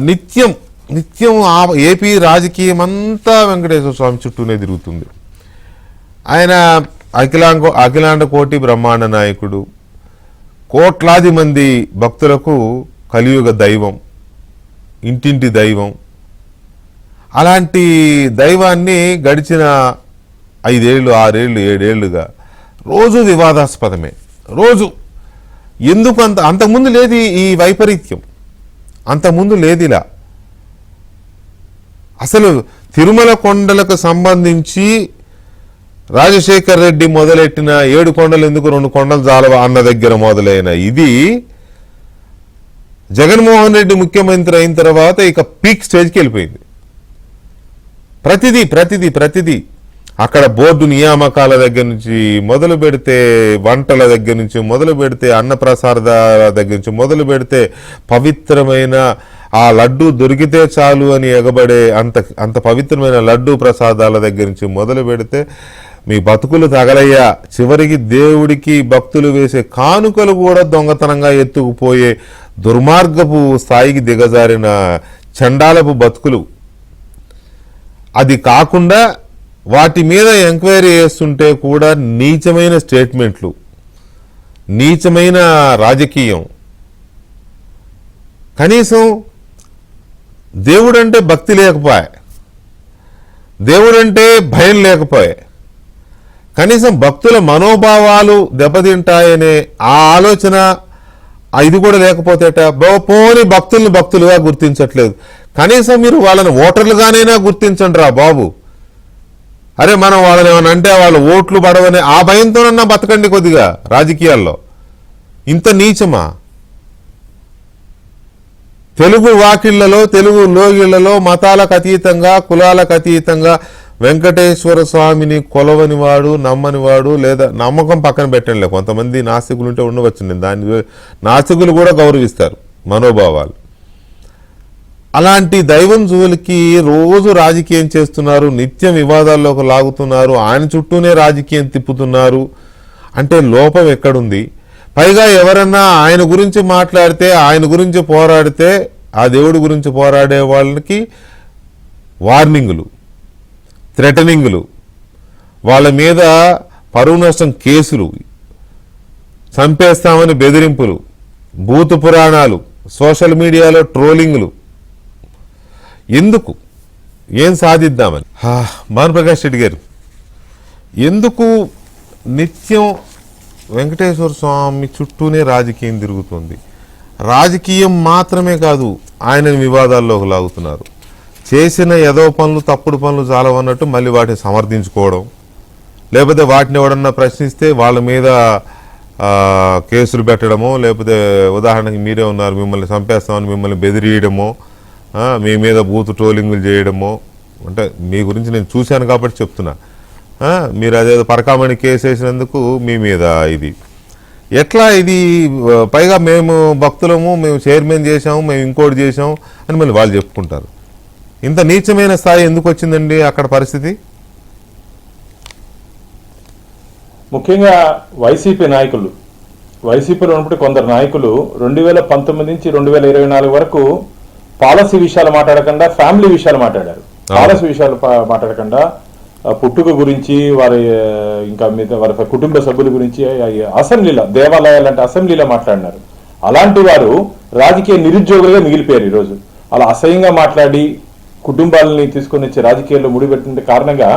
నిత్యం నిత్యం ఏపీ రాజకీయం అంతా వెంకటేశ్వర స్వామి చుట్టూనే తిరుగుతుంది. ఆయన అఖిలాండ కోటి బ్రహ్మాండ నాయకుడు, కోట్లాది మంది భక్తులకు కలియుగ దైవం, ఇంటింటి దైవం. అలాంటి దైవాన్ని గడిచిన 5 ఏళ్ళు 6 ఏళ్ళు 7 ఏళ్ళుగా రోజు వివాదాస్పదమే. రోజు ఎందుకు అంతకుముందు లేదు ఈ వైపరీత్యం, అంతకుముందు లేదు ఇలా. అసలు తిరుమల కొండలకు సంబంధించి రాజశేఖర్ రెడ్డి మొదలెట్టిన 7 కొండలు ఎందుకు 2 కొండలు జాలవా అన్న దగ్గర మొదలైన ఇది జగన్మోహన్ రెడ్డి ముఖ్యమంత్రి అయిన తర్వాత ఇక పీక్ స్టేజ్కి వెళ్ళిపోయింది. ప్రతిదీ అక్కడ బోర్డు నియామకాల దగ్గర నుంచి మొదలు పెడితే, వంటల దగ్గర నుంచి మొదలు పెడితే, అన్నప్రసాదాల దగ్గర నుంచి మొదలు పెడితే, పవిత్రమైన ఆ లడ్డు దొరికితే చాలు అని ఎగబడే అంత పవిత్రమైన లడ్డు ప్రసాదాల దగ్గర నుంచి మొదలు పెడితే మీ బతుకులు తగలయ్యా, చివరికి దేవుడికి భక్తులు వేసే కానుకలు కూడా దొంగతనంగా ఎత్తుకుపోయే దుర్మార్గపు స్థాయికి దిగజారిన చండాలపు బతుకులు. అది కాకుండా వాటి మీద ఎంక్వైరీ చేస్తుంటే కూడా నీచమైన స్టేట్మెంట్లు, నీచమైన రాజకీయం. కనీసం దేవుడంటే భక్తి లేకపోయే, దేవుడంటే భయం లేకపోయే, కనీసం భక్తుల మనోభావాలు దెబ్బతింటాయనే ఆ ఆలోచన ఇది కూడా లేకపోతేట. పోని భక్తుల్ని భక్తులుగా గుర్తించట్లేదు, కనీసం మీరు వాళ్ళని ఓటర్లుగానైనా గుర్తించండి రా బాబు. అరే మనం వాళ్ళని ఏమన్నా అంటే వాళ్ళు ఓట్లు పడవని ఆ భయంతోనన్నా బతకండి కొద్దిగా రాజకీయాల్లో. ఇంత నీచమా? తెలుగు వాకిళ్లలో, తెలుగు లోగిళ్లలో మతాలకు అతీతంగా, కులాలకు అతీతంగా వెంకటేశ్వర స్వామిని కొలవనివాడు, నమ్మనివాడు, లేదా నమ్మకం పక్కన పెట్టండి, కొంతమంది నాస్తికులు ఉంటే ఉండవచ్చు, నేను దాన్ని నాస్తికులు కూడా గౌరవిస్తారు మనోభావాలు. అలాంటి దైవం జోలికి రోజు రాజకీయం చేస్తున్నారు, నిత్యం వివాదాల్లోకి లాగుతున్నారు, ఆయన చుట్టూనే రాజకీయం తిప్పుతున్నారు అంటే లోపం ఎక్కడుంది? పైగా ఎవరన్నా ఆయన గురించి మాట్లాడితే, ఆయన గురించి పోరాడితే, ఆ దేవుడి గురించి పోరాడే వాళ్ళకి వార్నింగులు, థ్రెటనింగులు, వాళ్ళ మీద పరువు నష్టం కేసులు, చంపేస్తామని బెదిరింపులు, భూత పురాణాలు, సోషల్ మీడియాలో ట్రోలింగులు. ఎందుకు? ఏం సాధిద్దామని? భానుప్రకాష్ రెడ్డి గారు, ఎందుకు నిత్యం వెంకటేశ్వర స్వామి చుట్టూనే రాజకీయం తిరుగుతుంది? రాజకీయం మాత్రమే కాదు, ఆయనని వివాదాల్లోకి లాగుతున్నారు. చేసిన ఏదో పనులు, తప్పుడు పనులు చాలవన్నట్టు మళ్ళీ వాటిని సమర్థించుకోవడం, లేకపోతే వాటిని ఎవడన్నా ప్రశ్నిస్తే వాళ్ళ మీద కేసులు పెట్టడమో, లేకపోతే ఉదాహరణకి మీరే ఉన్నారు, మిమ్మల్ని చంపేస్తామని మిమ్మల్ని బెదిరియడమో, మీ మీద బూత్ ట్రోలింగులు చేయడమో. అంటే మీ గురించి నేను చూశాను కాబట్టి చెప్తున్నా. మీరు అదేదో పరకామణి కేసు వేసినందుకు మీ మీద ఇది ఎట్లా? ఇది పైగా మేము భక్తులము, మేము చైర్మన్ చేశాము, మేము ఇంకోటి చేశాము అని మళ్ళీ వాళ్ళు చెప్పుకుంటారు. ఇంత నీచమైన స్థాయి ఎందుకు వచ్చిందండి అక్కడ పరిస్థితి? ముఖ్యంగా వైసీపీలో ఉన్నప్పుడు కొందరు నాయకులు 2019 నుంచి 2024 వరకు పాలసీ విషయాలు మాట్లాడకుండా ఫ్యామిలీ విషయాలు మాట్లాడారు. పాలసీ విషయాలు మాట్లాడకుండా పుట్టుక గురించి, వారి ఇంకా మీద వారి కుటుంబ సభ్యుల గురించి అసెంబ్లీలో, దేవాలయాలు అంటే అసెంబ్లీలో మాట్లాడినారు. అలాంటి వారు రాజకీయ నిరుద్యోగులుగా మిగిలిపోయారు. ఈరోజు అలా అసహ్యంగా మాట్లాడి కుటుంబాలని తీసుకొని వచ్చి రాజకీయాల్లో ముడిపెట్టిన కారణంగా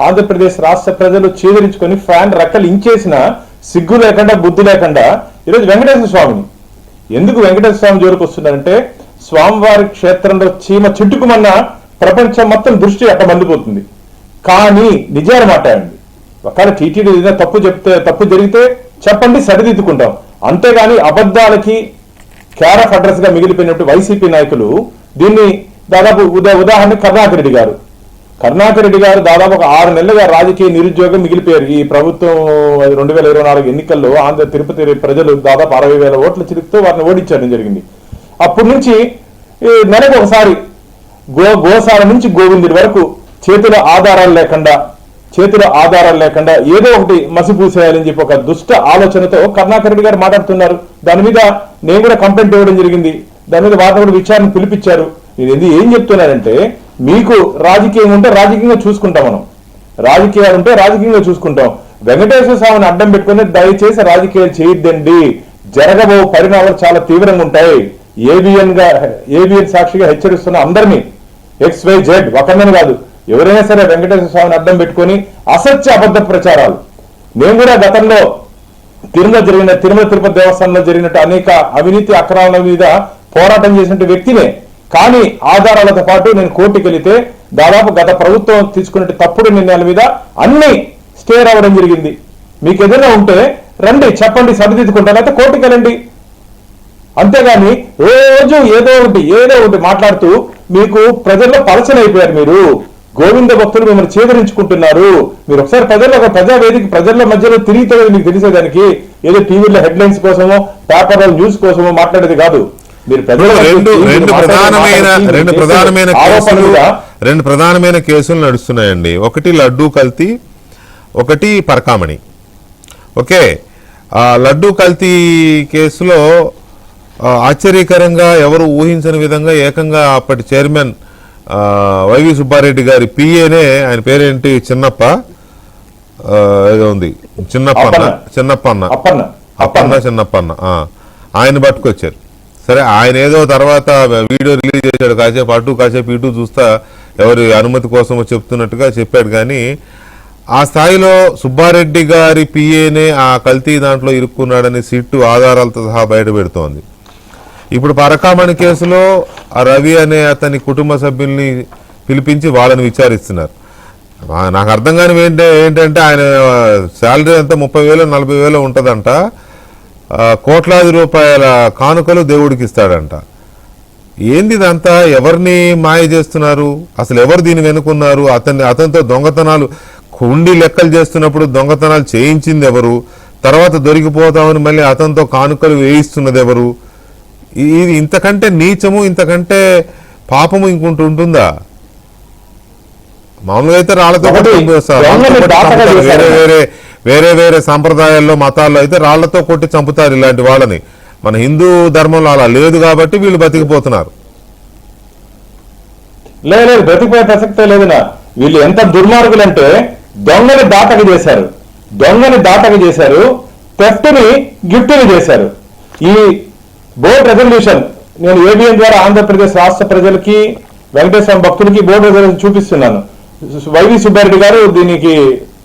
ఆంధ్రప్రదేశ్ రాష్ట్ర ప్రజలు చేదరించుకొని ఫ్యాన్ రెక్కలు ఇంచేసిన సిగ్గు లేకుండా, బుద్ధి లేకుండా ఈరోజు వెంకటేశ్వర స్వామిని ఎందుకు వెంకటేశ్వర స్వామి జోలికి వస్తున్నారంటే, స్వామివారి క్షేత్రంలో చీమ చుట్టుకుమన్న ప్రపంచం మొత్తం దృష్టి అక్కడ మండిపోతుంది. కానీ నిజాలు మాట్లాడండి. ఒకవేళ టీటీడీ ఏదైనా తప్పు జరిగితే చెప్పండి, సరిదిద్దుకుంటాం. అంతేగాని అబద్ధాలకి క్యార్ ఆఫ్ అడ్రస్ గా మిగిలిపోయినట్టు వైసీపీ నాయకులు దీన్ని దాదాపు ఉదాహరణ కరుణాకర్ రెడ్డి గారు దాదాపు ఒక 6 నెలలుగా రాజకీయ నిరుద్యోగం మిగిలిపోయారు. ఈ ప్రభుత్వం 2024 ఎన్నికల్లో ఆంధ్ర తిరుపతి ప్రజలు దాదాపు 60,000 ఓట్ల చిరుకుతో వారిని ఓడించడం జరిగింది. అప్పటి నుంచి నెలకు ఒకసారి గోశాల నుంచి గోవిందుడి వరకు చేతుల ఆధారాలు లేకుండా ఏదో ఒకటి మసిపూసేయాలని చెప్పి ఒక దుష్ట ఆలోచనతో కరుణాకర్ రెడ్డి గారు మాట్లాడుతున్నారు. దాని మీద నేను కూడా కంప్లైంట్ ఇవ్వడం జరిగింది. దాని మీద వారు కూడా విచారణ పిలిపించారు. నేను ఏం చెప్తున్నానంటే, మీకు రాజకీయం ఉంటే రాజకీయంగా చూసుకుంటాం, మనం రాజకీయాలు ఉంటే రాజకీయంగా చూసుకుంటాం. వెంకటేశ్వర స్వామిని అడ్డం పెట్టుకుని దయచేసి రాజకీయాలు చేయొద్దండి. జరగబో పరిణామాలు చాలా తీవ్రంగా ఉంటాయి. ఏబిఎన్ సాక్షిగా హెచ్చరిస్తున్న అందరినీ, XYZ ఒకరిని కాదు, ఎవరైనా సరే వెంకటేశ్వర స్వామిని అడ్డం పెట్టుకుని అసత్య అబద్ధ ప్రచారాలు. నేను కూడా గతంలో తిరుమల తిరుపతి దేవస్థానంలో జరిగినట్టు అనేక అవినీతి అక్రమాల మీద పోరాటం చేసిన వ్యక్తినే. కానీ ఆధారాలతో పాటు నేను కోర్టుకు వెళితే దాదాపు గత ప్రభుత్వం తీసుకునే తప్పుడు నిర్ణయాల మీద అన్ని స్టే రావడం జరిగింది. మీకు ఏదైనా ఉంటే రండి, చెప్పండి, సరిదిద్దుకుంటారు, అయితే కోర్టుకు వెళ్ళండి. అంతేగాని రోజు ఏదో ఒకటి మాట్లాడుతూ మీకు ప్రజల్లో పలచన అయిపోయారు. మీరు గోవింద భక్తులు మిమ్మల్ని చేదరించుకుంటున్నారు. మీరు ఒకసారి ప్రజావేదిక ప్రజల మధ్యలో తిరిగితే మీకు తెలిసేదానికి ఏదో టీవీలో హెడ్లైన్స్ కోసమో పేపర్లో న్యూస్ కోసమో మాట్లాడేది కాదు. మీరు రెండు ప్రధానమైన కేసులు నడుస్తున్నాయండి. ఒకటి లడ్డూ కల్తీ, ఒకటి పరకామణి. ఓకే, ఆ లడ్డూ కల్తీ కేసులో ఆశ్చర్యకరంగా ఎవరు ఊహించని విధంగా ఏకంగా అప్పటి చైర్మన్ వైవి సుబ్బారెడ్డి గారి పిఏనే, ఆయన పేరేంటి, చిన్నప్ప ఏదో ఉంది, చిన్నప్పన్న ఆయన పట్టుకొచ్చారు. సరే, ఆయన ఏదో తర్వాత వీడియో రిలీజ్ చేశాడు, కాసేపు అటు కాసేపు ఇటు చూస్తా ఎవరి అనుమతి కోసం చెప్తున్నట్టుగా చెప్పాడు. కానీ ఆ స్థాయిలో సుబ్బారెడ్డి గారి పిఏనే ఆ కల్తీ దాంట్లో ఇరుక్కున్నాడని సిట్టు ఆధారాలతో సహా బయట పెడుతోంది. ఇప్పుడు పరకామణి కేసులో ఆ రవి అనే అతని కుటుంబ సభ్యుల్ని పిలిపించి వాళ్ళని విచారిస్తున్నారు. నాకు అర్థం కాని ఏంటంటే ఆయన శాలరీ అంతా 30,000 40,000 ఉంటుందంట. కోట్లాది రూపాయల కానుకలు దేవుడికి ఇస్తాడంట. ఏంది ఇదంతా? ఎవరిని మాయ చేస్తున్నారు? అసలు ఎవరు దీన్ని వెనుకున్నారు? అతనితో దొంగతనాలు, కుండి లెక్కలు చేస్తున్నప్పుడు దొంగతనాలు చేయించింది ఎవరు? తర్వాత దొరికిపోతామని మళ్ళీ అతనితో కానుకలు వేయిస్తున్నది ఎవరు? ఇది ఇంతకంటే నీచము, ఇంతకంటే పాపము ఇంకుంటూ ఉంటుందా? మామూలుగా అయితే రాళ్లతో వేరే వేరే సంప్రదాయాల్లో మతాల్లో అయితే రాళ్లతో కొట్టి చంపుతారు ఇలాంటి వాళ్ళని. మన హిందూ ధర్మంలో అలా లేదు కాబట్టి వీళ్ళు బతికిపోతున్నారు. లేదు, బ్రతికిపోయే ప్రసక్తే లేదునా. వీళ్ళు ఎంత దుర్మార్గులంటే దొంగని దాటక చేశారు, థెఫ్ట్ ని గిఫ్ట్ ని చేశారు. ఈ బోర్డు రెజల్యూషన్ నేను ఏబిఎన్ ద్వారా ఆంధ్రప్రదేశ్ రాష్ట్ర ప్రజలకి, వెంకటేశ్వర భక్తులకి బోర్డు రెజల్యూషన్ చూపిస్తున్నాను. వైవి సుబ్బారెడ్డి గారు దీనికి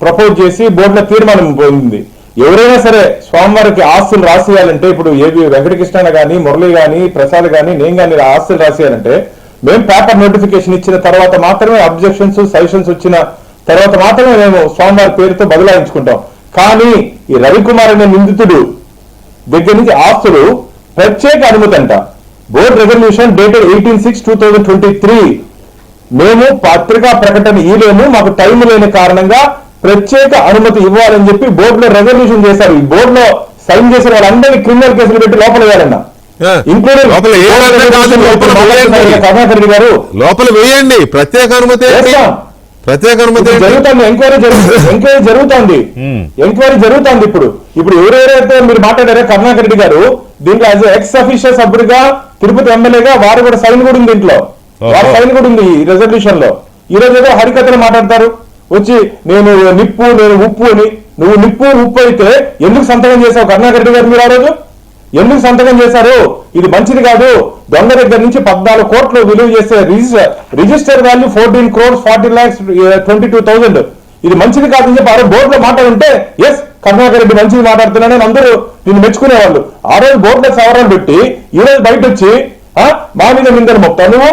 ప్రపోజ్ చేసి బోర్డులో తీర్మానం పొందింది. ఎవరైనా సరే స్వామివారికి ఆస్తులు రాసేయాలంటే, ఇప్పుడు ఏబి వెంకటకృష్ణ గాని, మురళి గాని, ప్రసాద్ గాని, నేను గాని ఆస్తులు రాసేయాలంటే మేము పేపర్ నోటిఫికేషన్ ఇచ్చిన తర్వాత మాత్రమే, అబ్జెక్షన్స్ సజెషన్స్ వచ్చిన తర్వాత మాత్రమే మేము స్వామివారి పేరుతో బదలాయించుకుంటాం. కానీ ఈ రవికుమార్ అనే నిందితుడు దగ్గర నుంచి ఆస్తులు ప్రత్యేక అనుమతి అంట. Board resolution dated 18/6/2023. మేము పత్రికా ప్రకటన ఇవ్వలేము, మాకు టైం లేని కారణంగా ప్రత్యేక అనుమతి ఇవ్వాలని చెప్పి బోర్డులో రెజల్యూషన్ చేశారు. ఈ బోర్డులో సైన్ చేసిన వాళ్ళందరినీ క్రిమినల్ కేసులు పెట్టి లోపల వేయాలన్నా, ఇంక్లూడింగ్ కరుణాకర్ రెడ్డి గారు. లోపల వేయండి, ప్రత్యేక అనుమతి జరుగుతుంది. ఎంక్వైరీ జరుగుతుంది. ఇప్పుడు ఎవరెవరైతే మీరు మాట్లాడారో కరుణాకర్ రెడ్డి గారు, దీంట్లో యాజ్ ఎక్స్ అఫీషియల్ సభ్యుడిగా, తిరుపతి ఎమ్మెల్యేగా వారు కూడా సైన్ కూడా ఉంది. దీంట్లో వారి సైన్ కూడా ఉంది ఈ రెజల్యూషన్ లో. ఈ రోజు ఏదో హరికథలు మాట్లాడతారు వచ్చి, నేను నిప్పు నేను ఉప్పు అని. నువ్వు నిప్పు ఉప్పు అయితే ఎందుకు సంతకం చేశావు కరుణాకర్ రెడ్డి గారు? మీరు ఆ రోజు ఎందుకు సంతకం చేశారు? ఇది మంచిది కాదు. దొంగ దగ్గర నుంచి 14 కోట్లు విలువ చేసే రిజిస్టర్ వాల్యూ 14 crores 40,22,000. ఇది మంచిది కాదని చెప్పి ఆ రోజు బోర్డులో మాట్లాడుంటే, ఎస్ కరుణాకర్ రెడ్డి మంచిది మాట్లాడుతున్నానని అందరూ నిన్ను మెచ్చుకునేవాళ్ళు. ఆ రోజు బోర్డులో సవరణ పెట్టి ఈ రోజు బయట వచ్చి మా మీద నిందలు మొక్తావు. నువ్వు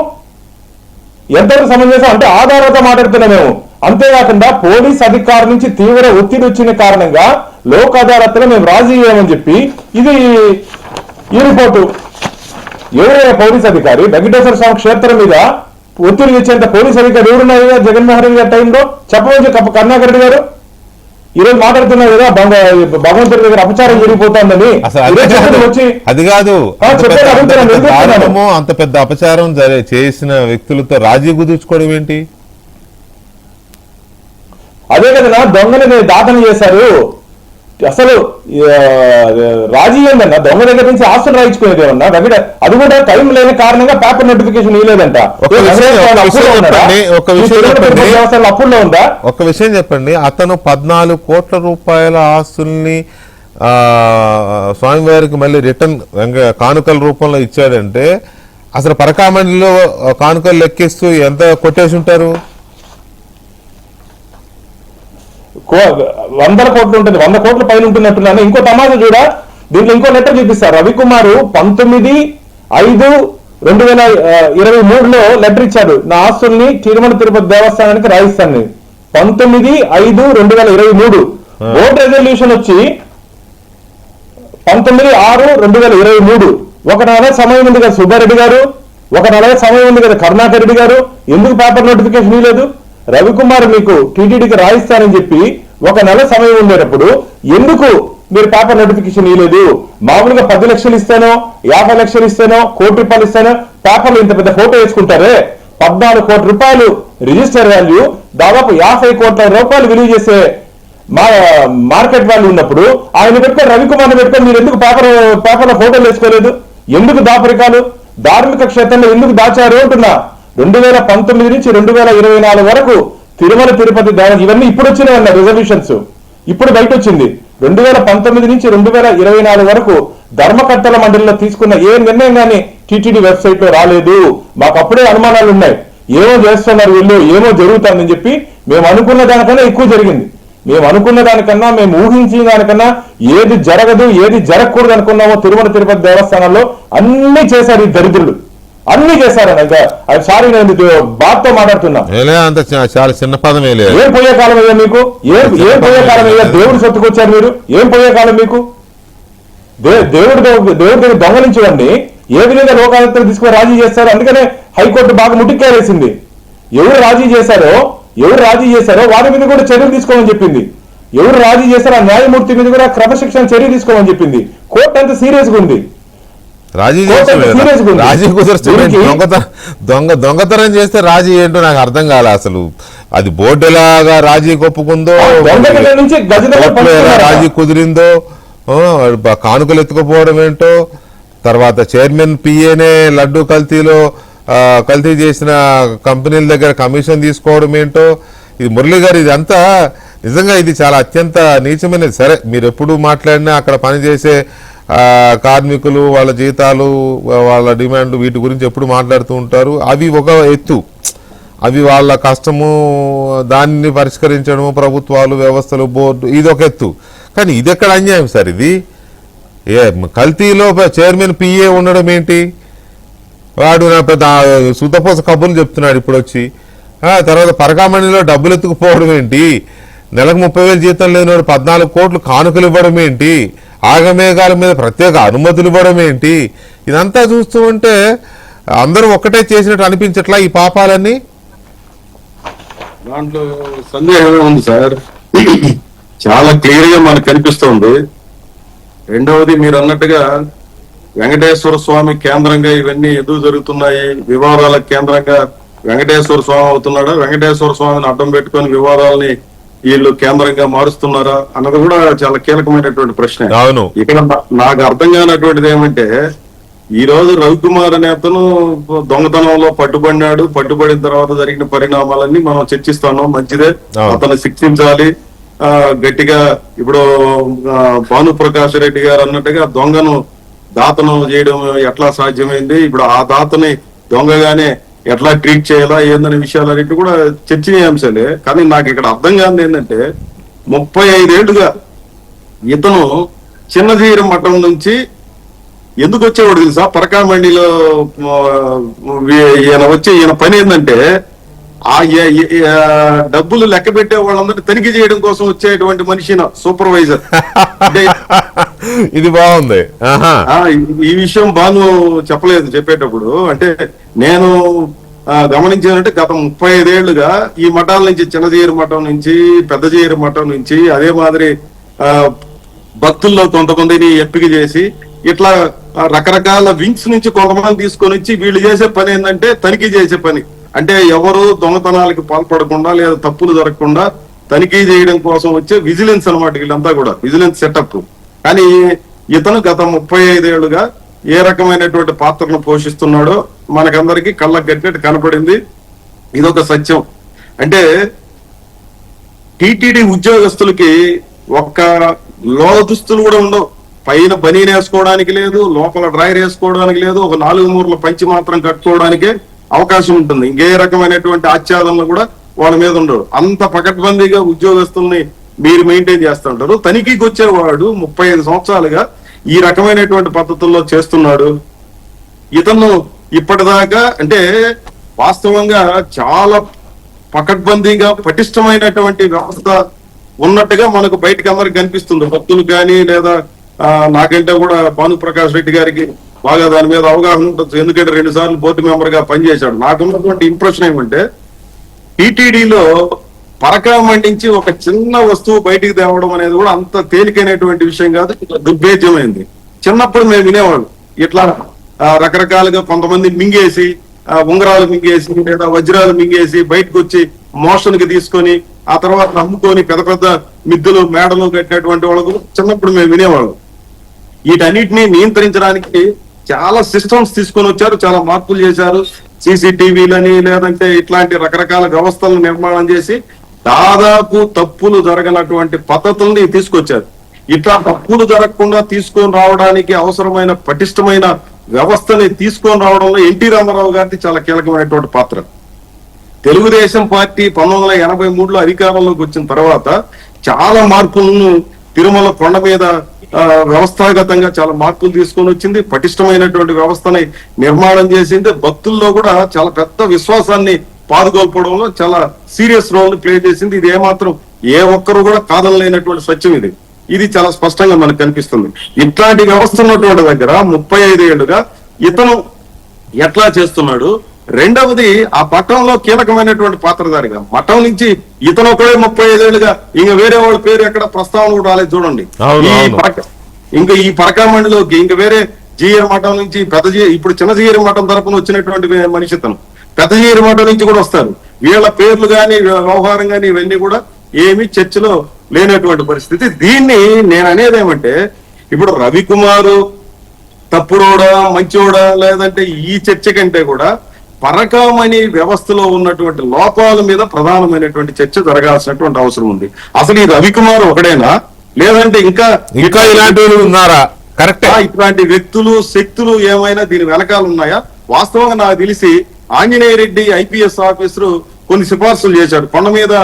ఎంతవరకు సమంజసం అంటే ఆధారంతో మాట్లాడుతున్నా మేము. అంతేకాకుండా పోలీస్ అధికారుల నుంచి తీవ్ర ఒత్తిడి వచ్చిన కారణంగా లోక్ అదాలత్లో మేము రాజీ అయ్యామని చెప్పి ఇది ఈ రిపోర్టు. ఎవరైనా పోలీస్ అధికారి వెంకటేశ్వర స్వామి క్షేత్రం మీద ఒత్తిడి తెచ్చేంత పోలీస్ అధికారి ఎవరున్నారు జగన్మోహన్ రెడ్డి గారి టైంలో? చెప్పవచ్చు కరుణాకర్ రెడ్డి గారు. ఈ రోజు మాట్లాడుతున్నారు కదా భగవంతుడి దగ్గర అపచారం జరిగిపోతుందని. వచ్చి అది కాదు, అంత పెద్ద అపచారం చేసిన వ్యక్తులతో రాజీ కుదుర్చుకోవడం ఏంటి? అదే కదా, దొంగని దాతన చేశారు. అసలు రాజీ ఏందన్నా దొంగ దగ్గర నుంచి ఆస్తులు రాయించుకునేది ఏమన్నా వెంకట అది కూడా టైం లేని కారణంగా పేపర్ నోటిఫికేషన్ ఇవ్వలేదంట. అప్పుల్లో ఉందా? ఒక విషయం చెప్పండి, అతను 14 కోట్ల రూపాయల ఆస్తుల్ని స్వామివారికి మళ్ళీ రిటర్న్ కానుకల రూపంలో ఇచ్చాడంటే అసలు పరకామణిలో కానుకలు లెక్కిస్తూ ఎంత కొట్టేసి ఉంటారు? 100 కోట్లు ఉంటుంది, 100 కోట్ల పైన ఉంటున్నట్టున్నాను. ఇంకో తమాషా చూడ, దీంట్లో ఇంకో లెటర్ చూపిస్తారు. రవికుమార్ 19/5/2023 లెటర్ ఇచ్చాడు, నా ఆస్తుల్ని తిరుమల తిరుపతి దేవస్థానానికి రాయిస్తాను. 19/5/2023 బోర్డు రెజల్యూషన్ వచ్చి 19/6/2023. ఒక నెల సమయం ఉంది కదా సుబ్బారెడ్డి గారు, ఒక నెల సమయం ఉంది కదా కరుణాకర్ రెడ్డి గారు, ఎందుకు పేపర్ నోటిఫికేషన్ ఇవ్వలేదు? రవికుమార్ మీకు టీటీడీకి రాయిస్తానని చెప్పి ఒక నెల సమయం ఉండేటప్పుడు ఎందుకు మీరు పేపర్ నోటిఫికేషన్ ఇవ్వలేదు? మామూలుగా 10 లక్షలు ఇస్తానో 50 లక్షలు ఇస్తానో కోటి రూపాయలు ఇస్తానో పేపర్లో ఇంత పెద్ద ఫోటో వేసుకుంటారే. 14 కోట్ల రూపాయలు రిజిస్టర్ వాల్యూ, దాదాపు 50 కోట్ల రూపాయలు విలువ చేసే మార్కెట్ వాల్యూ ఉన్నప్పుడు ఆయన పెట్టుకొని రవికుమార్ పెట్టుకొని మీరు ఎందుకు పేపర్లో ఫోటోలు వేసుకోలేదు? ఎందుకు దాపరికాలు? ధార్మిక క్షేత్రంలో ఎందుకు దాచారు అంటున్నా. 2019 నుంచి 2024 వరకు తిరుమల తిరుపతి దేవస్థానం ఇవన్నీ ఇప్పుడు వచ్చినాయన్న రిజర్వేషన్స్, ఇప్పుడు బయట వచ్చింది. 2019 నుంచి 2024 వరకు ధర్మకర్తల మండలిలో తీసుకున్న ఏ నిర్ణయం కానీ టీటీడీ వెబ్సైట్ లో రాలేదు. మాకు అప్పుడే అనుమానాలు ఉన్నాయి, ఏమో చేస్తున్నారు వీళ్ళు, ఏమో జరుగుతుందని చెప్పి. మేము అనుకున్న దానికన్నా ఎక్కువ జరిగింది. మేము అనుకున్న దానికన్నా, మేము ఊహించిన దానికన్నా ఏది జరగదు ఏది జరగకూడదు అనుకున్నామో తిరుమల తిరుపతి దేవస్థానంలో అన్ని చేశారు ఈ దరిద్రులు, అన్ని చేశారని. సారీ, నేను బాధతో మాట్లాడుతున్నా. చాలా చిన్న పదం. ఏం పోయే కాలం అయ్యా మీకు? ఏం పోయే కాలం అయ్యా? దేవుడు సొత్తుకొచ్చారు మీరు, ఏం పోయే కాలం మీకు? దేవుడి దగ్గర దొంగలించండి ఏ విధంగా లోకాయుక్తలు తీసుకుని రాజీ చేస్తారు. అందుకనే హైకోర్టు బాగా ముటిక్కారేసింది. ఎవరు రాజీ చేశారో వారి మీద కూడా చర్యలు తీసుకోమని చెప్పింది. ఎవరు రాజీ చేశారో ఆ న్యాయమూర్తి మీద కూడా క్రమశిక్షణ చర్య తీసుకోమని చెప్పింది. కోర్టు అంత సీరియస్ గా ఉంది. రాజీ కుదరచ్చు. దొంగతనం చేస్తే రాజీ ఏంటో నాకు అర్థం కాలే అసలు. అది బోర్డు ఎలాగా రాజీ ఒప్పుకుందో, రాజీ కుదిరిందో, కానుకలు ఎత్తుకుపోవడం ఏంటో, తర్వాత చైర్మన్ పిఏనే లడ్డూ కల్తీ చేసిన కంపెనీల దగ్గర కమిషన్ తీసుకోవడం ఏంటో. ఇది మురళి గారు, ఇదంతా నిజంగా ఇది చాలా అత్యంత నీచమైనది. సరే, మీరు ఎప్పుడు మాట్లాడినా అక్కడ పనిచేసే కార్మికులు, వాళ్ళ జీతాలు, వాళ్ళ డిమాండ్లు, వీటి గురించి ఎప్పుడు మాట్లాడుతూ ఉంటారు. అవి ఒక ఎత్తు, అవి వాళ్ళ కష్టము, దాన్ని పరిష్కరించడము ప్రభుత్వాలు, వ్యవస్థలు, బోర్డు, ఇది ఒక ఎత్తు. కానీ ఇది ఎక్కడ అన్యాయం సార్? ఇది కల్తీలో చైర్మన్ పిఏ ఉండడం ఏంటి? వాడు నా పెద్ద సుతపోస కబుర్లు చెప్తున్నాడు ఇప్పుడు వచ్చి. తర్వాత పరకామణిలో డబ్బులు ఎత్తుకుపోవడం ఏంటి? నెలకు 30,000 జీతం లేని 14 కోట్లు కానుకలు ఇవ్వడం ఏంటి? ఆగమేఘాల మీద ప్రత్యేక అనుమతులు ఇవ్వడం ఏంటి? ఇదంతా చూస్తూ ఉంటే అందరూ ఒక్కటే చేసినట్టు అనిపించట్లా ఈ పాపాలన్నీ? దాంట్లో సందేహమే ఉంది సార్, చాలా క్లియర్ గా మనకు కనిపిస్తోంది. రెండవది, మీరు అన్నట్టుగా వెంకటేశ్వర స్వామి కేంద్రంగా ఇవన్నీ ఎందుకు జరుగుతున్నాయి? వివాదాల కేంద్రంగా వెంకటేశ్వర స్వామి అవుతున్నాడా, వెంకటేశ్వర స్వామిని అడ్డం పెట్టుకొని వివాదాలని వీళ్ళు కేంద్రంగా మారుస్తున్నారా అన్నది కూడా చాలా కీలకమైనటువంటి ప్రశ్న. ఇక్కడ నాకు అర్థం కానటువంటిది ఏమంటే, ఈ రోజు రవికుమార్ అనే అతను దొంగతనంలో పట్టుబడిన తర్వాత జరిగిన పరిణామాలన్నీ మనం చర్చిస్తున్నాం. మంచిదే, అతను శిక్షించాలి గట్టిగా. ఇప్పుడు భానుప్రకాష్ రెడ్డి గారు అన్నట్టుగా దొంగను దాతనం చేయడం ఎట్లా సాధ్యమైంది, ఇప్పుడు ఆ దాతని దొంగగానే ఎట్లా ట్రీట్ చేయాలా ఏందనే విషయాలన్నింటి కూడా చర్చనీయాంశాలే. కానీ నాకు ఇక్కడ అర్థం కాదు ఏంటంటే, 35 ఏళ్లుగా ఇతను చిన్నజీర మఠం నుంచి ఎందుకు వచ్చేవాడు తెలుసా? పరకామణిలో ఈయన పని ఏంటంటే, ఆ డబ్బులు లెక్క పెట్టే వాళ్ళందరినీ తనిఖీ చేయడం కోసం వచ్చేటువంటి మనిషిన సూపర్వైజర్. ఇది బాగుంది. ఈ విషయం బాను చెప్పలేదు చెప్పేటప్పుడు. అంటే నేను గమనించానంటే గత 35 ఏళ్లుగా ఈ మఠాల నుంచి, చిన్నజీరు మఠం నుంచి, పెద్దజీరు మఠం నుంచి, అదే మాదిరి భక్తుల్లో కొంతమందిని ఎంపిక చేసి ఇట్లా రకరకాల వింగ్స్ నుంచి కొంతమంది తీసుకొని వచ్చి వీళ్ళు చేసే పని ఏంటంటే తనిఖీ చేసే పని. అంటే ఎవరు దొంగతనాలకి పాల్పడకుండా లేదా తప్పులు జరగకుండా తనిఖీ చేయడం కోసం వచ్చే విజిలెన్స్ అన్నమాట వీళ్ళంతా కూడా, విజిలెన్స్ సెటప్. కానీ ఇతను గత 35 ఏళ్లుగా ఏ రకమైనటువంటి పాత్రను పోషిస్తున్నాడో మనకందరికీ కళ్ళకు కట్టినట్టు కనపడింది. ఇదొక సత్యం. అంటే టీటీడీ ఉద్యోగస్తులకి ఒక్క దుస్తులు కూడా ఉండవు. పైన బనీన్ వేసుకోవడానికి లేదు, లోపల డ్రైర్ వేసుకోవడానికి లేదు, ఒక 4 మూరల పంచి మాత్రం కట్టుకోవడానికే అవకాశం ఉంటుంది. ఇంకే రకమైనటువంటి ఆచ్ఛాదనలు కూడా వాళ్ళ మీద ఉండవు. అంత పకడ్బందీగా ఉద్యోగస్తుల్ని మీరు మెయింటైన్ చేస్తూ ఉంటారు. తనిఖీకి వచ్చేవాడు 35 సంవత్సరాలుగా ఈ రకమైనటువంటి పద్ధతుల్లో చేస్తున్నాడు. ఇతను ఇప్పటిదాకా అంటే వాస్తవంగా చాలా పకడ్బందీగా పటిష్టమైనటువంటి వ్యవస్థ ఉన్నట్టుగా మనకు బయటకు అందరికి కనిపిస్తుంది. భక్తులు కానీ లేదా నాకంటే కూడా భానుప్రకాష్ రెడ్డి గారికి బాగా దాని మీద అవగాహన ఉంటుంది. ఎందుకంటే 2 సార్లు బోర్డు మెంబర్ గా పనిచేశాడు. నాకున్నటువంటి ఇంప్రెషన్ ఏమంటే టీటీడీలో పరకా మండించి ఒక చిన్న వస్తువు బయటికి తేవడం అనేది కూడా అంత తేలికైనటువంటి విషయం కాదు, దుర్భేద్యమైంది. చిన్నప్పుడు మేము వినేవాళ్ళు ఇట్లా రకరకాలుగా కొంతమంది మింగేసి ఉంగరాలు మింగేసి లేదా వజ్రాలు మింగేసి బయటకు వచ్చి మోషన్ కి తీసుకొని ఆ తర్వాత అమ్ముకొని పెద్ద పెద్ద మిద్దులు మేడలు కట్టినటువంటి వాళ్ళకు చిన్నప్పుడు మేము వినేవాళ్ళం. వీటన్నిటిని నియంత్రించడానికి చాలా సిస్టమ్స్ తీసుకొని వచ్చారు, చాలా మార్పులు చేశారు. సీసీటీవీలని లేదంటే ఇట్లాంటి రకరకాల వ్యవస్థలను నిర్మాణం చేసి దాదాపు తప్పులు జరగనటువంటి పద్ధతుల్ని తీసుకొచ్చారు. ఇట్లా తప్పులు జరగకుండా తీసుకొని రావడానికి అవసరమైన పటిష్టమైన వ్యవస్థని తీసుకొని రావడంలో ఎన్టీ రామారావు గారికి చాలా కీలకమైనటువంటి పాత్ర. తెలుగుదేశం పార్టీ 1983లో అధికారంలోకి వచ్చిన తర్వాత చాలా మార్పులను తిరుమల కొండ మీద వ్యవస్థాగతంగా చాలా మార్పులు తీసుకొని వచ్చింది. పటిష్టమైనటువంటి వ్యవస్థని నిర్మాణం చేసింది. భక్తుల్లో కూడా చాలా పెద్ద విశ్వాసాన్ని పాదుకోల్పడంలో చాలా సీరియస్ రోల్ ప్లే చేసింది. ఇది ఏమాత్రం ఏ ఒక్కరు కూడా కాదనలేనటువంటి సత్యం ఇది. ఇది చాలా స్పష్టంగా మనకు కనిపిస్తుంది. ఇట్లాంటి వ్యవస్థ ఉన్నటువంటి దగ్గర 35 ఏళ్లుగా ఇతను ఎట్లా చేస్తున్నాడు. రెండవది ఆ పట్టణంలో కీలకమైనటువంటి పాత్రధారిగా మఠం నుంచి ఇతను ఒకడే 35 ఏళ్లుగా ఇంకా వేరే వాళ్ళ పేరు ఎక్కడ ప్రస్తావన కూడా రాలేదు చూడండి. ఇంకా ఈ పరకామండిలోకి ఇంకా వేరే జీఎర్ మఠం నుంచి ఇప్పుడు చిన్న జీఎర్ మఠం తరపున వచ్చినటువంటి మనిషి తను పెద్ద జీఎర్ మఠం నుంచి కూడా వస్తారు. వీళ్ళ పేర్లు గాని వ్యవహారం గాని ఇవన్నీ కూడా ఏమి చర్చలో లేనటువంటి పరిస్థితి. దీన్ని నేను అనేది ఏమంటే ఇప్పుడు రవికుమారు తప్పుడోడా మంచోడా లేదంటే ఈ చర్చ కంటే కూడా పరకామణి వ్యవస్థలో ఉన్నటువంటి లోపాల మీద ప్రధానమైనటువంటి చర్చ జరగాల్సినటువంటి అవసరం ఉంది. అసలు ఈ రవికుమార్ ఒకడేనా లేదంటే ఇంకా ఇలాంటి ఉన్నారా? కరెక్ట్. ఇట్లాంటి వ్యక్తులు శక్తులు ఏమైనా దీని వెనకాల ఉన్నాయా? వాస్తవంగా నాకు తెలిసి ఆంజనేయ రెడ్డి ఐపీఎస్ ఆఫీసర్ కొన్ని సిఫార్సులు చేశాడు. కొండ మీద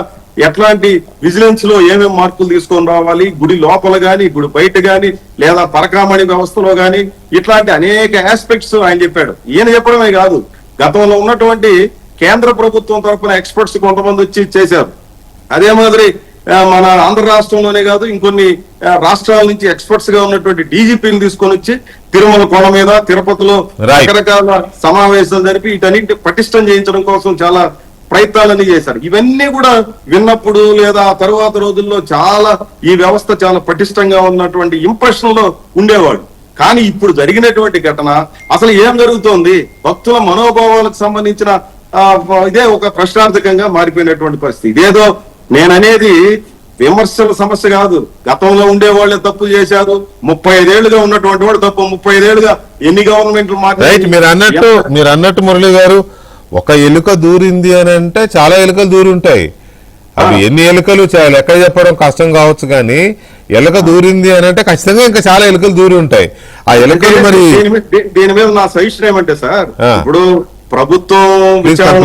ఎట్లాంటి విజిలెన్స్ లో ఏమేమి మార్పులు తీసుకొని రావాలి, గుడి లోపల గాని గుడి బయట గాని లేదా పరకామణి వ్యవస్థలో గాని ఇట్లాంటి అనేక ఆస్పెక్ట్స్ ఆయన చెప్పాడు. ఈయన చెప్పడమే కాదు, గతంలో ఉన్నటువంటి కేంద్ర ప్రభుత్వం తరఫున ఎక్స్పర్ట్స్ కొంతమంది వచ్చి చేశారు. అదే మాదిరి మన ఆంధ్ర రాష్ట్రంలోనే కాదు ఇంకొన్ని రాష్ట్రాల నుంచి ఎక్స్పర్ట్స్ గా ఉన్నటువంటి డీజీపీని తీసుకొని వచ్చి తిరుమల కొండ మీద తిరుపతిలో రకరకాల సమావేశాలు జరిపి వీటన్నింటి పటిష్టం చేయించడం కోసం చాలా ప్రయత్నాలన్నీ చేశారు. ఇవన్నీ కూడా విన్నప్పుడు లేదా ఆ తరువాత రోజుల్లో చాలా ఈ వ్యవస్థ చాలా పటిష్టంగా ఉన్నటువంటి ఇంప్రెషన్ లో ఉండేవాడు. కానీ ఇప్పుడు జరిగినటువంటి ఘటన అసలు ఏం జరుగుతోంది, భక్తుల మనోభావాలకు సంబంధించిన ఇదే ఒక ప్రశ్నార్థకంగా మారిపోయినటువంటి పరిస్థితి. ఇదేదో నేననేది విమర్శల సమస్య కాదు. గతంలో ఉండేవాళ్ళే తప్పు చేశారు. 35 ఏళ్లుగా ఉన్నటువంటి వాడు తప్పు. 35 ఏళ్లుగా ఎన్ని గవర్నమెంట్లు మీరు అన్నట్టు మురళి గారు, ఒక ఎలుక దూరింది అని అంటే చాలా ఎలుకలు దూరి ఉంటాయి. అవి ఎన్ని ఎలుకలు లెక్క చెప్పడం కష్టం కావచ్చు, కానీ ఎలుక దూరింది అని అంటే ఖచ్చితంగా ఇంకా చాలా ఎలుకలు దూరి ఉంటాయి. ఆ ఎలుకలు మరి దీని మీద నా సజెషన్ ఏమంటే సార్, ఇప్పుడు ప్రభుత్వం విచారణ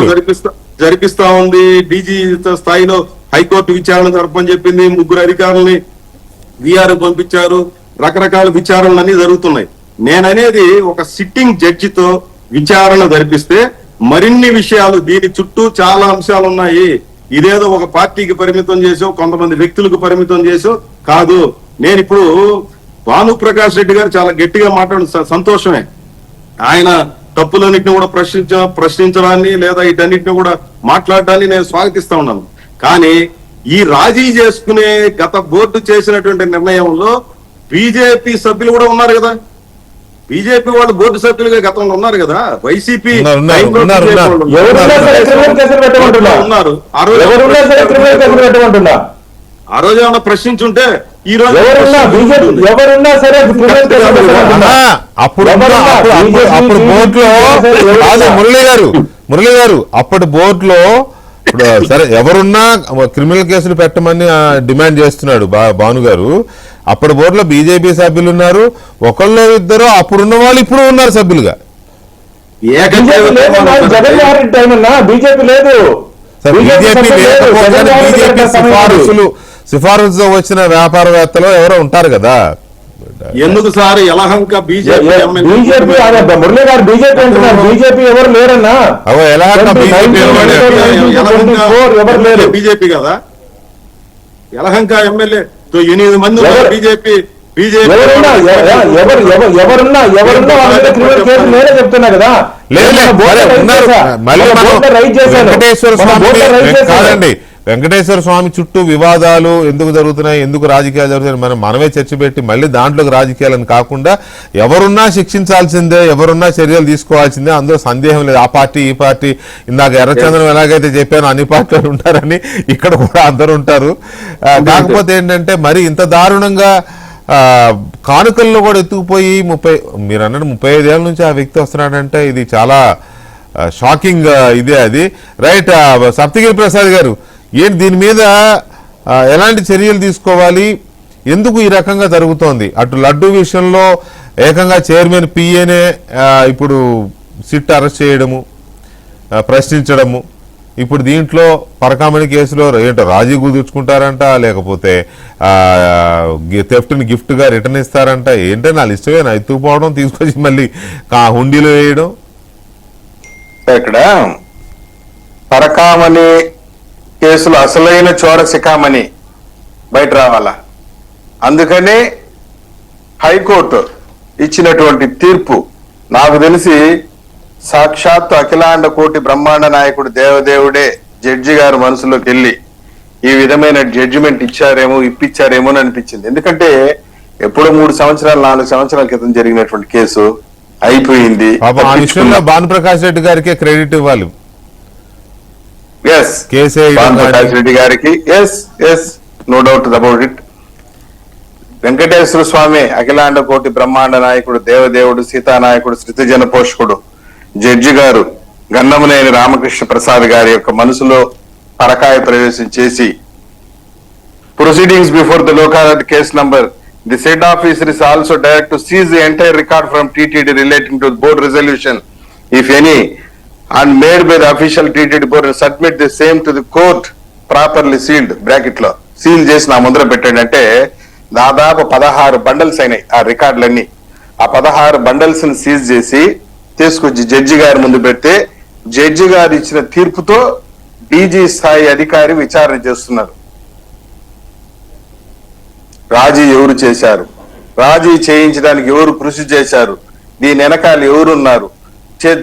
జరిపిస్తా ఉంది. డీజీ స్థాయిలో హైకోర్టు విచారణ జరపని చెప్పింది. 3 అధికారులని విఆర్ పంపించారు. రకరకాల విచారణలు అన్ని జరుగుతున్నాయి. నేననేది ఒక సిట్టింగ్ జడ్జితో విచారణ జరిపిస్తే మరిన్ని విషయాలు దీని చుట్టూ చాలా అంశాలు ఉన్నాయి. ఇదేదో ఒక పార్టీకి పరిమితం చేసో కొంతమంది వ్యక్తులకు పరిమితం చేసో కాదు. నేను ఇప్పుడు భానుప్రకాష్ రెడ్డి గారు చాలా గట్టిగా మాట్లాడిన సంతోషమే. ఆయన తప్పులన్నింటినీ కూడా ప్రశ్నించడాన్ని లేదా వీటన్నిటిని కూడా మాట్లాడడాన్ని నేను స్వాగతిస్తా ఉన్నాను. కానీ ఈ రాజీ చేసుకునే గత బోర్డు చేసినటువంటి నిర్ణయంలో బీజేపీ సభ్యులు కూడా ఉన్నారు కదా. బీజేపీ వాళ్ళు బోర్డు సభ్యులుగా గతంలో ఉన్నారు కదా. వైసీపీ ఉన్నారు. ఆ రోజు ఏమన్నా ప్రశ్నించుంటే ఈ రోజు ఎవరున్నా బీజేపీ ఎవరున్నా సరే క్రిమినల్ కేసు పెట్టమన్నా. అప్పుడు బోర్డులో కాదు మురళి గారు అప్పటి బోర్డులో ఇప్పుడు సరే ఎవరున్నా క్రిమినల్ కేసులు పెట్టమని డిమాండ్ చేస్తున్నాడు భాను గారు. అప్పటి బోర్డులో బీజేపీ సభ్యులు ఉన్నారు, ఒకళ్ళు ఇద్దరు అప్పుడున్న వాళ్ళు ఇప్పుడు ఉన్నారు సభ్యులుగా. బీజేపీ లేదన్నా, జగన్మోహన్ రెడ్డి టైం అన్నా బీజేపీ లేదు. బీజేపీ లేకపోతే బీజేపీ సిఫారసుతో వచ్చిన వ్యాపారవేత్తలు ఎవరో ఉంటారు కదా. ఎందుకు సార్ యలహంక బీజేపీ మురళి గారు బీజేపీ అంటున్నారు, బీజేపీ ఎవరు లేరన్నా. బీజేపీ కదా, యలహంక ఎమ్మెల్యే 8 మంది బీజేపీ ఎవరున్నా కేసు నేనే చెప్తున్నా కదా. వెంకటేశ్వర స్వామి చుట్టూ వివాదాలు ఎందుకు జరుగుతున్నాయి, ఎందుకు రాజకీయాలు జరుగుతున్నాయి మనమే చర్చ పెట్టి మళ్ళీ దాంట్లోకి రాజకీయాలను కాకుండా ఎవరున్నా శిక్షించాల్సిందే, ఎవరున్నా చర్యలు తీసుకోవాల్సిందే, అందులో సందేహం లేదు. ఆ పార్టీ ఈ పార్టీ ఇందాక ఎర్రచంద్రం ఎలాగైతే చెప్పానో అన్ని పార్టీలు ఉంటారని ఇక్కడ కూడా అందరూ ఉంటారు. కాకపోతే ఏంటంటే మరి ఇంత దారుణంగా కానుకల్లో కూడా ఎత్తుకుపోయి మీరు అన్నట్టు 35 ఏళ్ళ నుంచి ఆ వ్యక్తి వస్తున్నాడంటే ఇది చాలా షాకింగ్ ఇదే అది. రైట్, సప్తగిరి ప్రసాద్ గారు ఏంటి దీని మీద ఎలాంటి చర్యలు తీసుకోవాలి, ఎందుకు ఈ రకంగా జరుగుతోంది? అటు లడ్డు విషయంలో ఏకంగా చైర్మన్ పిఏనే ఇప్పుడు సిట్ అరెస్ట్ చేయడము, ప్రశ్నించడము, ఇప్పుడు దీంట్లో పరకామణి కేసులో ఏంటో రాజీ కుదుర్చుకుంటారంట, లేకపోతే థెఫ్ట్ని గిఫ్ట్గా రిటర్న్ ఇస్తారంట. ఏంటో నా ఇష్టమేనా ఎత్తుకుపోవడం, తీసుకొచ్చి మళ్ళీ హుండీలో వేయడం. ఇక్కడ పరకామణి కేసులు అసలైన చోర శిఖామణి బయట రావాలా, అందుకనే హైకోర్టు ఇచ్చినటువంటి తీర్పు నాకు తెలిసి సాక్షాత్తు అఖిలాండ కోటి బ్రహ్మాండ నాయకుడు దేవదేవుడే జడ్జి గారు మనసులోకి వెళ్ళి ఈ విధమైన జడ్జిమెంట్ ఇప్పించారేమో అని అనిపించింది. ఎందుకంటే ఎప్పుడో 3 సంవత్సరాలు 4 సంవత్సరాల క్రితం జరిగినటువంటి కేసు అయిపోయింది. భానుప్రకాష్ రెడ్డి గారికే క్రెడిట్ ఇవ్వాలి. భానుప్రకాష్ రెడ్డి గారికి no doubt about it. Venkateswara Swamy అఖిలాండ కోటి బ్రహ్మాండ నాయకుడు దేవదేవుడు సీతానాయకుడు శ్రుతిజన పోషకుడు జడ్జి గారు గన్నమనేని రామకృష్ణ ప్రసాద్ గారి యొక్క మనసులో పరకాయ ప్రవేశం చేసి proceedings before the Lok Adalat case number the said officer is also direct to seize the entire record from TTD relating to board resolution if any and made by the official TTD board and submit the same to the court properly sealed bracket లో seal చేసి నా ముందర పెట్టాడంటే దాదాపు 16 bundles అయినాయి ఆ రికార్డులన్నీ. ఆ 16 bundles ని సీజ్ చేసి తీసుకొచ్చి జడ్జి గారి ముందు పెడితే జడ్జి గారు ఇచ్చిన తీర్పుతో డీజీ స్థాయి అధికారి విచారణ చేస్తున్నారు. రాజీ ఎవరు చేశారు, రాజీ చేయించడానికి ఎవరు కృషి చేశారు, దీని వెనకాల ఎవరున్నారు,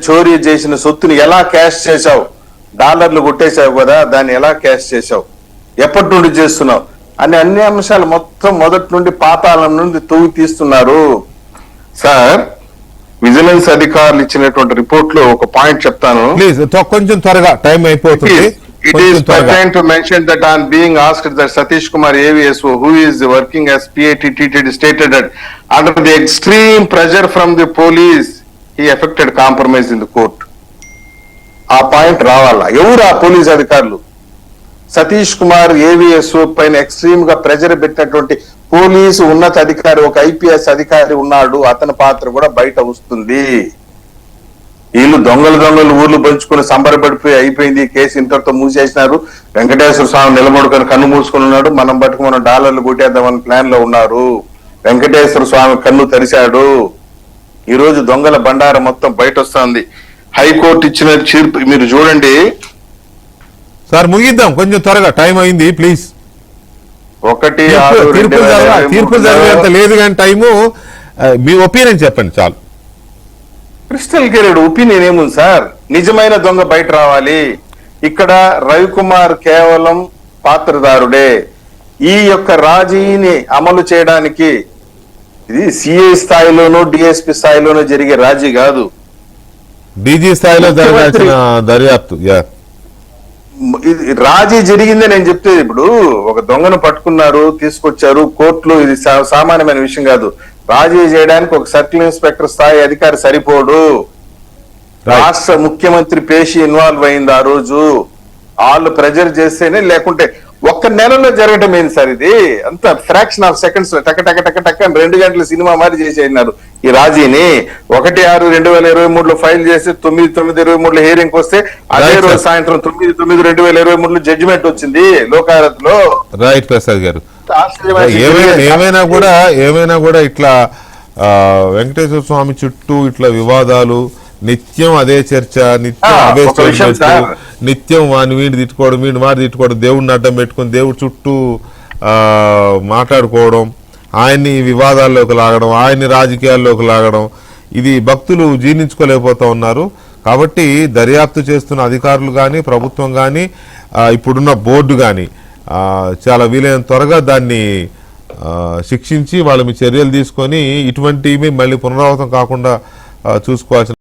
చోరీ చేసిన సొత్తుని ఎలా క్యాష్ చేశావు, డాలర్లు కొట్టేశావు కదా దాన్ని ఎలా క్యాష్ చేశావు, ఎప్పటి నుండి చేస్తున్నావు అని అన్ని అంశాలు మొత్తం మొదటి నుండి పాతాళం నుండి తవ్వి తీస్తున్నారు. సార్ విజిలెన్స్ అధికారులు ఇచ్చినటువంటి రిపోర్ట్ లో ఒక పాయింట్ చెప్తాను, కొంచెం త్వరగా టైం అయిపోతుంది. It is pertinent to mention that on being asked that Satish Kumar AVSO, who is working as PAT TTD, stated that under the extreme pressure from the police, he affected compromise in the court. ఆ point రావాలా, ఎవరు ఆ police అధికారులు? Satish Kumar AVSO పైన extreme గా pressure పెట్టినటువంటి police ఉన్నత అధికారి ఒక ఐపీఎస్ అధికారి ఉన్నాడు, అతని పాత్ర కూడా బయట వస్తుంది. వీళ్ళు దొంగలు ఊర్లు పంచుకుని సంబరపడిపోయి అయిపోయింది, కేసు ఇంతటితో మూసేసినారు, వెంకటేశ్వర స్వామి నిలబడుకొని కన్ను మూసుకొని ఉన్నాడు, మనం బట్టుకు మనం డాలర్లు కొట్టేద్దామని ప్లాన్ లో ఉన్నారు. వెంకటేశ్వర స్వామి కన్ను తెరిచాడు. ఈ రోజు దొంగల బండారం మొత్తం బయట వస్తుంది. హైకోర్టు ఇచ్చిన తీర్పు మీరు చూడండి సార్. ముగిద్దాం కొంచెం త్వరగా, టైం అయింది ప్లీజ్. 1/6 తీర్పు జరిగేంత లేదు కానీ టైము, మీ ఒపీనియన్ చెప్పండి చాలు. క్రిస్టల్ క్లియర్ ఒపీనియన్ ఏముంది సార్, నిజమైన దొంగ బయట రావాలి. ఇక్కడ రవికుమార్ కేవలం పాత్రదారుడే. ఈ యొక్క రాజీని అమలు చేయడానికి ఇది సిఐ స్థాయిలోనూ డిఎస్పీ స్థాయిలోనూ జరిగే రాజీ కాదు, డీజీ స్థాయిలో జరగాల్సిన దర్యాప్తు. ఇది రాజీ జరిగిందే నేను చెప్తే. ఇప్పుడు ఒక దొంగను పట్టుకున్నారు, తీసుకొచ్చారు కోర్టులో, ఇది సామాన్యమైన విషయం కాదు. రాజీ చేయడానికి ఒక సర్కిల్ ఇన్స్పెక్టర్ స్థాయి అధికారి సరిపోడు. రాష్ట్ర ముఖ్యమంత్రి పేషి ఇన్వాల్వ్ అయింది ఆ రోజు. వాళ్ళు ప్రెజర్ చేస్తేనే, లేకుంటే ఒక్క నెలలో జరగటం ఏంది సార్ ఇది? అంత ఫ్రాక్షన్ ఆఫ్ సెకండ్స్ టక టక టక టక 2 గంటల సినిమా మారి చేసేసినారు ఈ రాజీని. 1/6/2023 ఫైల్ చేసి 9/9/23 హియరింగ్ వస్తే అదే రోజు సాయంత్రం 9/9/2023 జడ్జిమెంట్ వచ్చింది లోక్ అదాలత్ లో. రైట్ ప్రసాద్ గారు, ఏమైనా కూడా ఇట్లా వెంకటేశ్వర స్వామి చుట్టూ ఇట్లా వివాదాలు, నిత్యం అదే చర్చ, నిత్యం అవే స్టేట్మెంట్, నిత్యం వాడిని వీడిని తిట్టుకోవడం, వీడిని వాడి తిట్టుకోవడం, దేవుడిని అడ్డం పెట్టుకుని దేవుడి చుట్టూ మాట్లాడుకోవడం, ఆయన్ని వివాదాల్లోకి లాగడం, ఆయన్ని రాజకీయాల్లోకి లాగడం, ఇది భక్తులు జీర్ణించుకోలేకపోతా ఉన్నారు. కాబట్టి దర్యాప్తు చేస్తున్న అధికారులు కానీ, ప్రభుత్వం కానీ, ఇప్పుడున్న బోర్డు కానీ చాలా వీలైనంత త్వరగా దాన్ని శిక్షించి వాళ్ళ మీ చర్యలు తీసుకొని ఇటువంటివి మళ్ళీ పునరావృతం కాకుండా చూసుకోవాల్సిన